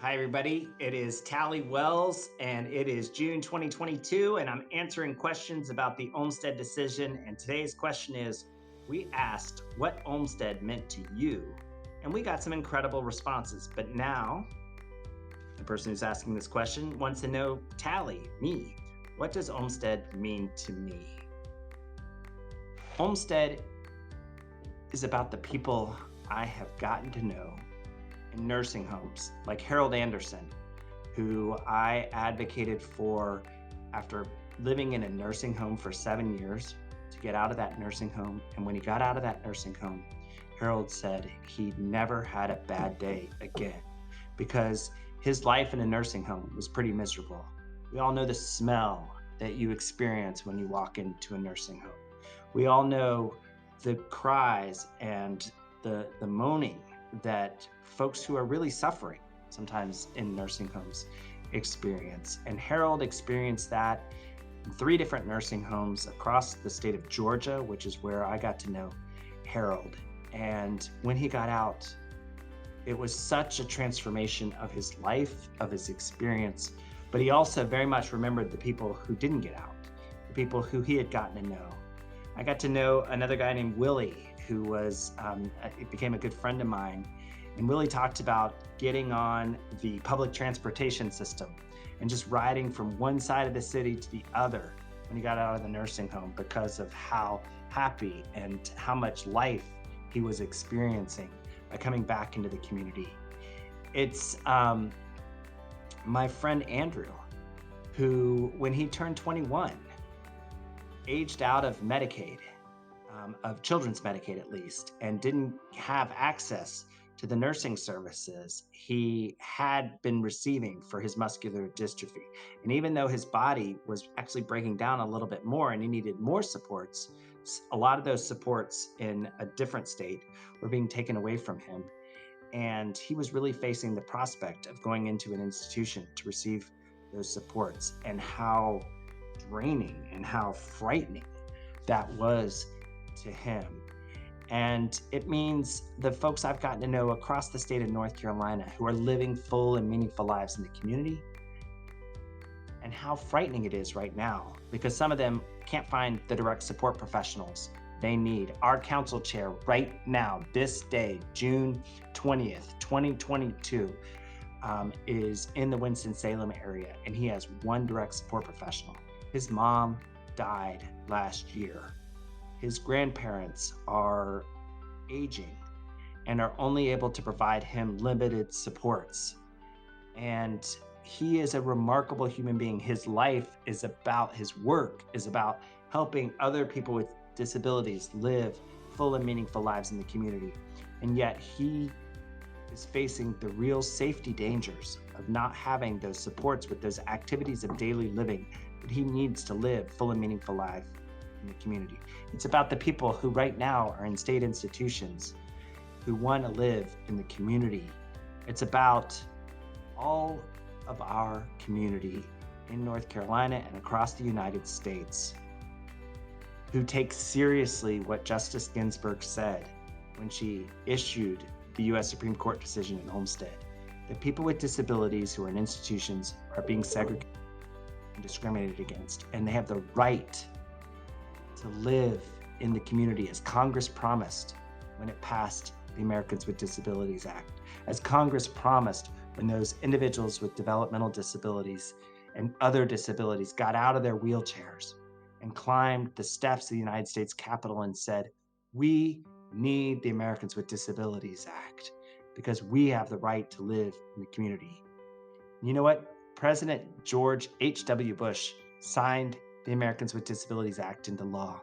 Hi, everybody. It is Tally Wells, and it is June 2022, and I'm answering questions about the Olmstead decision. And today's question is, we asked what Olmstead meant to you, and we got some incredible responses. But now, the person who's asking this question wants to know, Tally, me, what does Olmstead mean to me? Olmstead is about the people I have gotten to know in nursing homes, like Harold Anderson, who I advocated for after living in a nursing home for 7 years to get out of that nursing home. And when he got out of that nursing home, Harold said he never had a bad day again because his life in a nursing home was pretty miserable. We all know the smell that you experience when you walk into a nursing home. We all know the cries and the moaning that folks who are really suffering sometimes in nursing homes experience. And Harold experienced that in 3 different nursing homes across the state of Georgia, which is where I got to know Harold. And when he got out, it was such a transformation of his life, of his experience. But he also very much remembered the people who didn't get out, the people who he had gotten to know. I got to know another guy named Willie, who became a good friend of mine. And Willie talked about getting on the public transportation system and just riding from one side of the city to the other when he got out of the nursing home because of how happy and how much life he was experiencing by coming back into the community. It's my friend Andrew, who, when he turned 21, aged out of Medicaid, of children's Medicaid at least, and didn't have access to the nursing services he had been receiving for his muscular dystrophy. And even though his body was actually breaking down a little bit more and he needed more supports, a lot of those supports in a different state were being taken away from him. And he was really facing the prospect of going into an institution to receive those supports, and how draining and how frightening that was to him. And it means the folks I've gotten to know across the state of North Carolina who are living full and meaningful lives in the community, and how frightening it is right now because some of them can't find the direct support professionals they need. Our council chair right now, this day, June 20th, 2022, is in the Winston-Salem area, and he has one direct support professional. His mom died last year. His grandparents are aging and are only able to provide him limited supports. And he is a remarkable human being. His life is about, his work is about helping other people with disabilities live full and meaningful lives in the community. And yet he is facing the real safety dangers of not having those supports with those activities of daily living that he needs to live full and meaningful life in the community. It's about the people who right now are in state institutions who want to live in the community. It's about all of our community in North Carolina and across the United States who take seriously what Justice Ginsburg said when she issued the U.S. Supreme Court decision in Olmstead, that people with disabilities who are in institutions are being segregated and discriminated against, and they have the right to live in the community as Congress promised when it passed the Americans with Disabilities Act, as Congress promised when those individuals with developmental disabilities and other disabilities got out of their wheelchairs and climbed the steps of the United States Capitol and said, we need the Americans with Disabilities Act because we have the right to live in the community. You know what? President George H.W. Bush signed the Americans with Disabilities Act into law.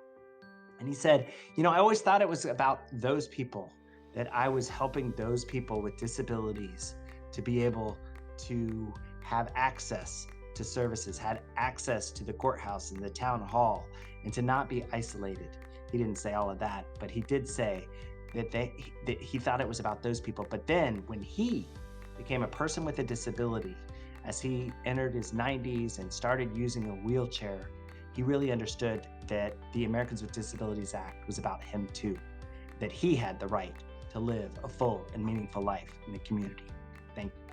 And he said, I always thought it was about those people, that I was helping those people with disabilities to be able to have access to services, had access to the courthouse and the town hall, and to not be isolated. He didn't say all of that, but he did say that he thought it was about those people. But then when he became a person with a disability, as he entered his 90s and started using a wheelchair, he really understood that the Americans with Disabilities Act was about him too, that he had the right to live a full and meaningful life in the community. Thank you.